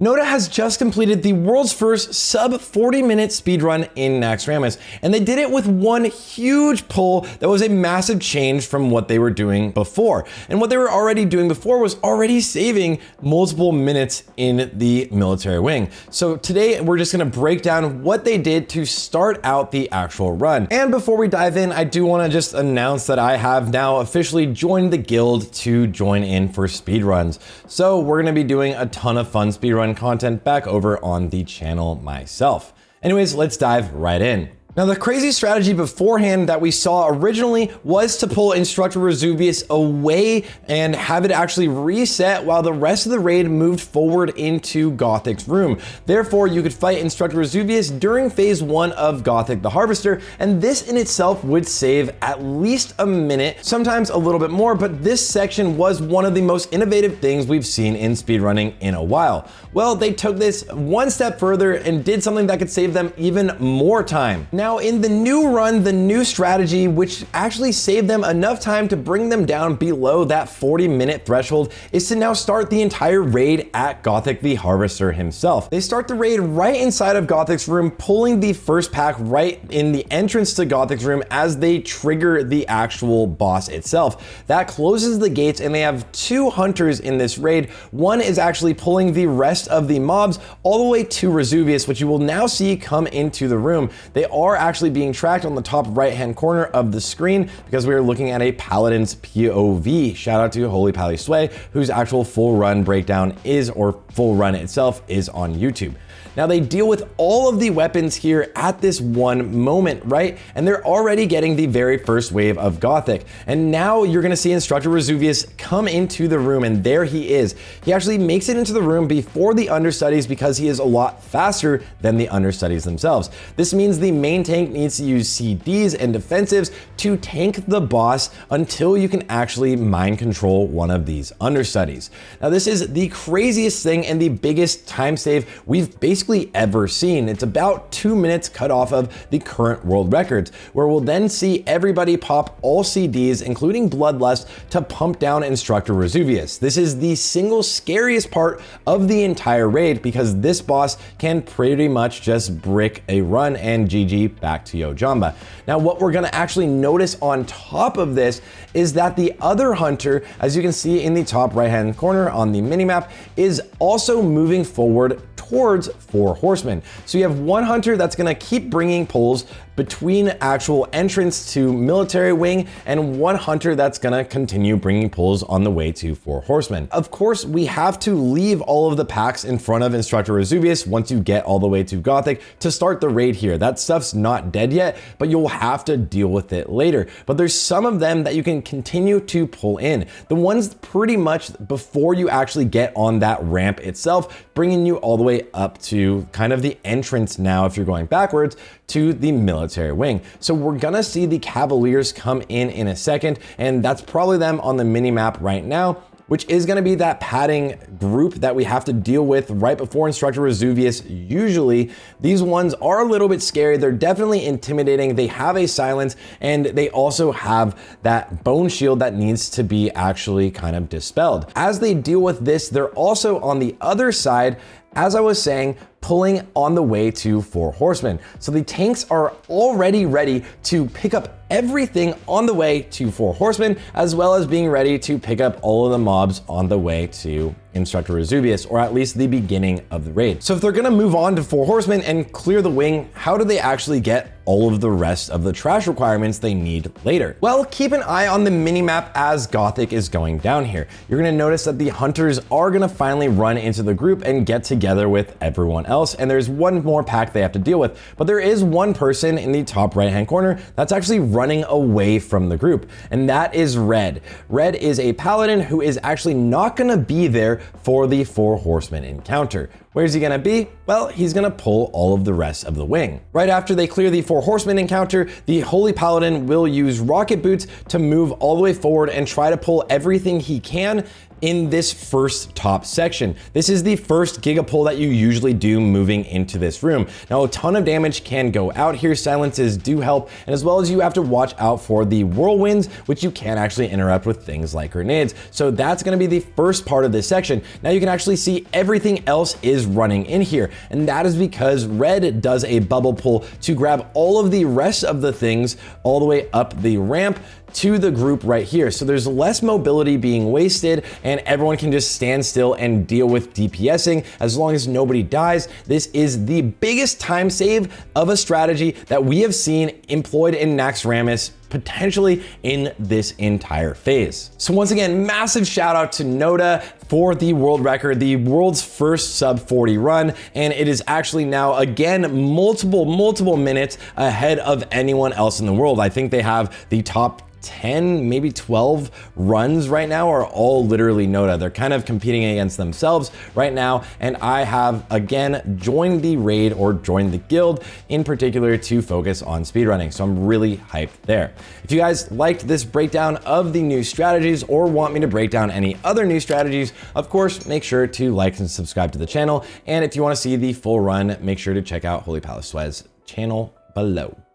Noda has just completed the world's first sub 40-minute speedrun in Naxxramas, and they did it with one huge pull that was a massive change from what they were doing before. And what they were already doing before was already saving multiple minutes in the military wing. So today we're just gonna break down what they did to start out the actual run. And before we dive in, I do wanna just announce that I have now officially joined the guild to join in for speedruns. So we're gonna be doing a ton of fun speedrun content back over on the channel myself. Anyways, let's dive right in. Now, the crazy strategy beforehand that we saw originally was to pull Instructor Razuvious away and have it actually reset while the rest of the raid moved forward into Gothik's room. Therefore, you could fight Instructor Razuvious during phase 1 of Gothik the Harvester, and this in itself would save at least a minute, sometimes a little bit more, but this section was one of the most innovative things we've seen in speedrunning in a while. Well, they took this one step further and did something that could save them even more time. Now, in the new run, the new strategy, which actually saved them enough time to bring them down below that 40-minute threshold, is to now start the entire raid at Gothik the Harvester himself. They start the raid right inside of Gothik's room, pulling the first pack right in the entrance to Gothik's room as they trigger the actual boss itself. That closes the gates, and they have 2 hunters in this raid. One is actually pulling the rest of the mobs all the way to Razuvious, which you will now see come into the room. They are actually being tracked on the top right hand corner of the screen because we are looking at a Paladin's POV. Shout out to Holy Pally Sway, whose actual full run breakdown is, or full run itself is, on YouTube. Now, they deal with all of the weapons here at this one moment, right? And they're already getting the very first wave of Gothik. And now you're gonna see Instructor Razuvious come into the room, and there he is. He actually makes it into the room before the understudies because he is a lot faster than the understudies themselves. This means the main tank needs to use CDs and defensives to tank the boss until you can actually mind control one of these understudies. Now, this is the craziest thing and the biggest time save we've basically ever seen. It's about 2 minutes cut off of the current world records, where we'll then see everybody pop all CDs, including Bloodlust, to pump down Instructor Razuvious. This is the single scariest part of the entire raid because this boss can pretty much just brick a run and GG back to Yo Jamba. Now, what we're gonna actually notice on top of this is that the other hunter, as you can see in the top right hand corner on the minimap, is also moving forward towards 4 horsemen. So you have one hunter that's gonna keep bringing pulls between actual entrance to military wing, and one hunter that's gonna continue bringing pulls on the way to 4 horsemen. Of course, we have to leave all of the packs in front of Instructor Razuvious once you get all the way to Gothik to start the raid here. That stuff's not dead yet, but you'll have to deal with it later. But there's some of them that you can continue to pull in. The ones pretty much before you actually get on that ramp itself, bringing you all the way up to kind of the entrance now, if you're going backwards, to the military wing. So we're gonna see the Cavaliers come in a second, and that's probably them on the mini map right now, which is gonna be that padding group that we have to deal with right before Instructor Razuvious. Usually, these ones are a little bit scary. They're definitely intimidating. They have a silence, and they also have that bone shield that needs to be actually kind of dispelled. As they deal with this, they're also on the other side, as I was saying, pulling on the way to 4 horsemen. So the tanks are already ready to pick up everything on the way to 4 horsemen, as well as being ready to pick up all of the mobs on the way to Instructor Razuvious, or at least the beginning of the raid. So if they're gonna move on to 4 horsemen and clear the wing, how do they actually get all of the rest of the trash requirements they need later? Well, keep an eye on the minimap as Gothik is going down here. You're gonna notice that the hunters are gonna finally run into the group and get together with everyone else, and there's one more pack they have to deal with. But there is one person in the top right hand corner that's actually running away from the group, and that is Red. Red is a paladin who is actually not gonna be there for the 4 horsemen encounter. Where's he gonna be? Well, he's gonna pull all of the rest of the wing. Right after they clear the 4 horsemen encounter, the Holy Paladin will use rocket boots to move all the way forward and try to pull everything he can in this first top section. This is the first Giga pull that you usually do moving into this room. Now, a ton of damage can go out here. Silences do help, and as well as you have to watch out for the whirlwinds, which you can actually interrupt with things like grenades. So that's gonna be the first part of this section. Now you can actually see everything else is running in here. And that is because red does a bubble pull to grab all of the rest of the things all the way up the ramp to the group right here. So there's less mobility being wasted and everyone can just stand still and deal with DPSing as long as nobody dies. This is the biggest time save of a strategy that we have seen employed in Naxxramas potentially in this entire phase. So once again, massive shout out to Noda for the world record, the world's first sub 40 run. And it is actually now again, multiple minutes ahead of anyone else in the world. I think they have the top 10, maybe 12 runs right now are all literally Noda. They're kind of competing against themselves right now. And I have again joined the raid or joined the guild in particular to focus on speedrunning. So I'm really hyped there. If you guys liked this breakdown of the new strategies or want me to break down any other new strategies, of course, make sure to like and subscribe to the channel. And if you want to see the full run, make sure to check out Holy Palace Sweat's channel below.